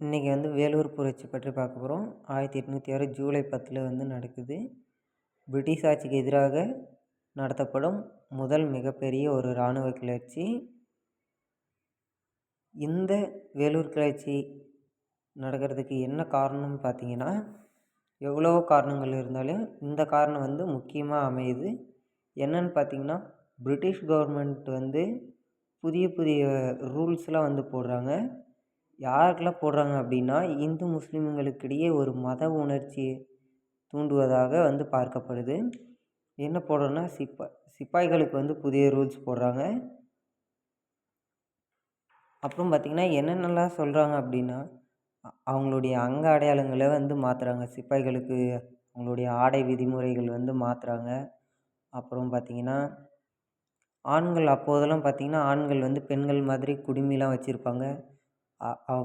இன்றைக்கி வந்து வேலூர் புரட்சி பற்றி பார்க்க போகிறோம். 1806 ஜூலை 10 வந்து நடக்குது. பிரிட்டிஷ் ஆட்சிக்கு எதிராக நடத்தப்படும் முதல் மிகப்பெரிய ஒரு இராணுவ கிளர்ச்சி. இந்த வேலூர் கிளர்ச்சி நடக்கிறதுக்கு என்ன காரணம்னு பார்த்தீங்கன்னா, எவ்வளோ காரணங்கள் இருந்தாலும் இந்த காரணம் வந்து முக்கியமாக அமையுது. என்னன்னு பார்த்தீங்கன்னா, பிரிட்டிஷ் கவர்மெண்ட் வந்து புதிய புதிய ரூல்ஸ்லாம் வந்து போடுறாங்க. யாருக்கெல்லாம் போடுறாங்க அப்படின்னா, இந்து முஸ்லீம்களுக்கிடையே ஒரு மத உணர்ச்சியை தூண்டுவதாக வந்து பார்க்கப்படுது. என்ன போடுறோன்னா, சிப்பாய்களுக்கு வந்து புதிய ரூல்ஸ் போடுறாங்க. அப்புறம் பார்த்திங்கன்னா என்னென்னலாம் சொல்கிறாங்க அப்படின்னா, அவங்களுடைய அங்க அடையாளங்களை வந்து மாற்றுறாங்க. சிப்பாய்களுக்கு அவங்களுடைய ஆடை விதிமுறைகள் வந்து மாற்றுறாங்க. அப்புறம் பார்த்திங்கன்னா, ஆண்கள் அப்போதெல்லாம் பார்த்திங்கன்னா, ஆண்கள் வந்து பெண்கள் மாதிரி குடுமிலாம் வச்சுருப்பாங்க.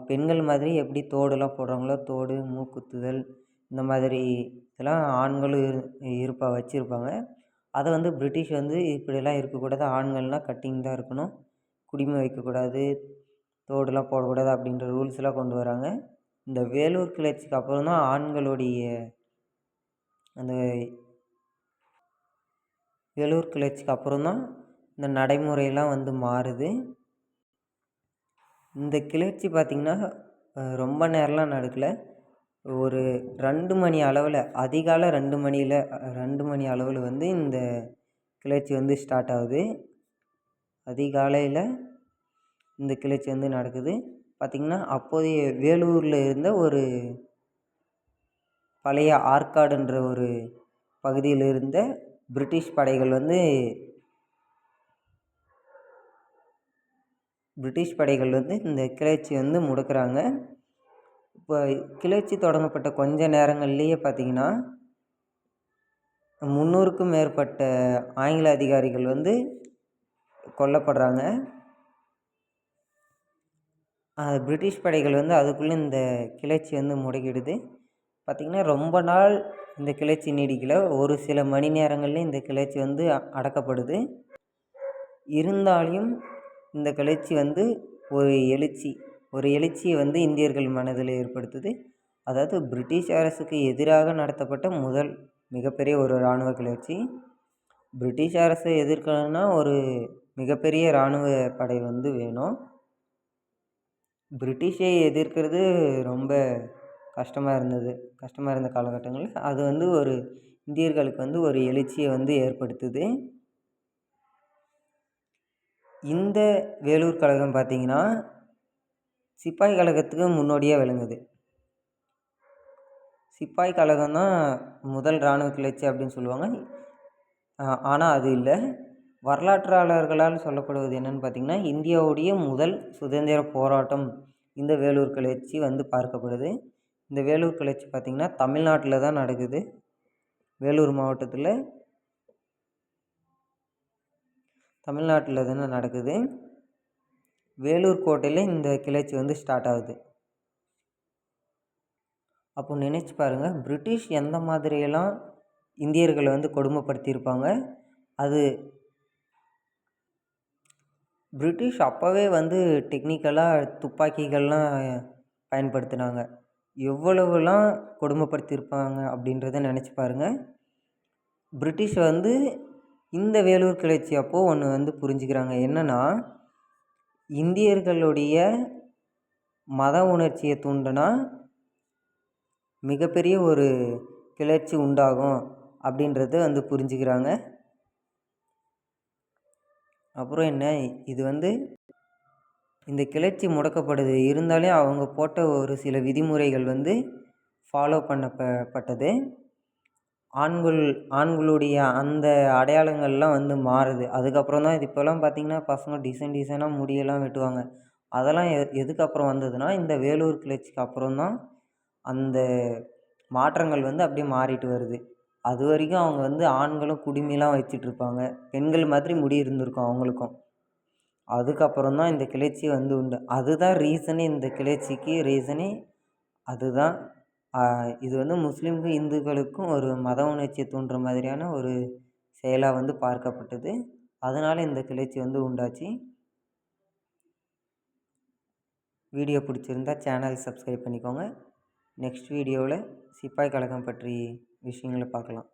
பெண்கள் மாதிரி எப்படி தோடுலாம் போடுறாங்களோ, தோடு, மூக்குத்துதல் இந்த மாதிரி இதெல்லாம் ஆண்களும் வச்சுருப்பாங்க. அதை வந்து பிரிட்டிஷ் வந்து இப்படியெல்லாம் இருக்கக்கூடாது, ஆண்கள்னால் கட்டிங் தான் இருக்கணும், குடிமை வைக்கக்கூடாது, தோடுலாம் போடக்கூடாது அப்படின்ற ரூல்ஸ்லாம் கொண்டு வராங்க. இந்த வேலூர் கிளர்ச்சிக்கு அப்புறம் தான் ஆண்களுடைய அந்த வேலூர் கிளர்ச்சிக்கு அப்புறம் தான் இந்த நடைமுறையெல்லாம் வந்து மாறுது. இந்த கிளர்ச்சி பார்த்திங்கன்னா ரொம்ப நேரம்லாம் நடக்கலை. ஒரு 2 மணி அளவில், அதிகாலை 2 மணி அளவில் வந்து இந்த கிளர்ச்சி வந்து ஸ்டார்ட் ஆகுது. அதிகாலையில் இந்த கிளர்ச்சி வந்து நடக்குது. பார்த்திங்கன்னா அப்போதைய வேலூரில் இருந்த ஒரு பழைய ஆற்காடுன்ற ஒரு பகுதியில் இருந்த பிரிட்டிஷ் படைகள் வந்து இந்த கிளர்ச்சி வந்து முடக்குறாங்க. இப்போ கிளர்ச்சி தொடங்கப்பட்ட கொஞ்ச நேரங்கள்லேயே பார்த்திங்கன்னா 300க்கும் மேற்பட்ட ஆங்கில அதிகாரிகள் வந்து கொல்லப்படுறாங்க. பிரிட்டிஷ் படைகள் வந்து அதுக்குள்ளே இந்த கிளர்ச்சி வந்து முடக்கிடுது. பார்த்திங்கன்னா ரொம்ப நாள் இந்த கிளர்ச்சி நீடிக்கல. ஒரு சில மணி நேரங்கள்லேயே இந்த கிளர்ச்சி வந்து அடக்கப்படுது. இருந்தாலும் இந்த கிளர்ச்சி வந்து ஒரு எழுச்சியை வந்து இந்தியர்கள் மனதில் ஏற்படுத்துது. அதாவது பிரிட்டிஷ் அரசுக்கு எதிராக நடத்தப்பட்ட முதல் மிகப்பெரிய ஒரு இராணுவ கிளர்ச்சி. பிரிட்டிஷ் அரசை எதிர்க்கணும்னா ஒரு மிகப்பெரிய இராணுவ படை வந்து வேணும். பிரிட்டிஷை எதிர்க்கிறது ரொம்ப கஷ்டமாக இருந்த காலகட்டங்களில் அது வந்து ஒரு இந்தியர்களுக்கு வந்து ஒரு எழுச்சியை வந்து ஏற்படுத்துது. இந்த வேலூர் கழகம் பார்த்திங்கன்னா சிப்பாய் கழகத்துக்கு முன்னோடியாக விளங்குது. சிப்பாய் கழகம் தான் முதல் இராணுவ கிளர்ச்சி அப்படின்னு சொல்லுவாங்க. ஆனால் அது இல்லை. வரலாற்றாளர்களால் சொல்லப்படுவது என்னென்னு பார்த்திங்கன்னா, இந்தியாவுடைய முதல் சுதந்திர போராட்டம் இந்த வேலூர் கிளர்ச்சி வந்து பார்க்கப்படுது. இந்த வேலூர் கிளர்ச்சி பார்த்திங்கன்னா தமிழ்நாட்டில் தான் நடக்குது. வேலூர் மாவட்டத்தில் தமிழ்நாட்டில் தானே நடக்குது. வேலூர் கோட்டையில் இந்த கிளர்ச்சி வந்து ஸ்டார்ட் ஆகுது. அப்போ நினச்சி பாருங்கள், பிரிட்டிஷ் எந்த மாதிரியெல்லாம் இந்தியர்களை வந்து கொடுமைப்படுத்தியிருப்பாங்க. அது பிரிட்டிஷ் அப்போவே வந்து டெக்னிக்கலாக துப்பாக்கிகள்லாம் பயன்படுத்தினாங்க. எவ்வளவுலாம் கொடுமைப்படுத்தியிருப்பாங்க அப்படின்றத நினச்சி பாருங்கள். பிரிட்டிஷ் வந்து இந்த வேலூர் கிளர்ச்சி அப்போது ஒன்று வந்து புரிஞ்சுக்கிறாங்க. என்னென்னா, இந்தியர்களுடைய மத உணர்ச்சியை தூண்டினா மிகப்பெரிய ஒரு கிளர்ச்சி உண்டாகும் அப்படின்றத வந்து புரிஞ்சுக்கிறாங்க. அப்புறம் என்ன, இது வந்து இந்த கிளர்ச்சி முடக்கப்படுது. இருந்தாலே அவங்க போட்ட ஒரு சில விதிமுறைகள் வந்து ஃபாலோ பண்ணப்பட்டது. ஆண்களுடைய அந்த அடையாளங்கள்லாம் வந்து மாறுது. அதுக்கப்புறம் தான் இது இப்போலாம் பார்த்திங்கன்னா பசங்க டிசைனாக முடியெல்லாம் வெட்டுவாங்க. அதெல்லாம் எதுக்கப்புறம் வந்ததுன்னா, இந்த வேலூர் கிளர்ச்சிக்கு அப்புறம் தான் அந்த மாற்றங்கள் வந்து அப்படியே மாறிட்டு வருது. அது வரைக்கும் அவங்க வந்து ஆண்களும் குடுமிலாம் வச்சிட்ருப்பாங்க. பெண்கள் மாதிரி முடி இருந்திருக்கும் அவங்களுக்கும். அதுக்கப்புறம் தான் இந்த கிளர்ச்சி வந்து உண்டு. அதுதான் ரீசனே, இந்த கிளர்ச்சிக்கு ரீசனே அதுதான். இது வந்து முஸ்லீம்க்கும் இந்துக்களுக்கும் ஒரு மத உணர்ச்சியை தூண்டுற மாதிரியான ஒரு செயலாக வந்து பார்க்கப்பட்டது. அதனால் இந்த கிளர்ச்சி வந்து உண்டாச்சு. வீடியோ பிடிச்சிருந்தா சேனல் சப்ஸ்கிரைப் பண்ணிக்கோங்க. நெக்ஸ்ட் வீடியோவில் சிப்பாய் கழகம் பற்றி விஷயங்கள பார்க்கலாம்.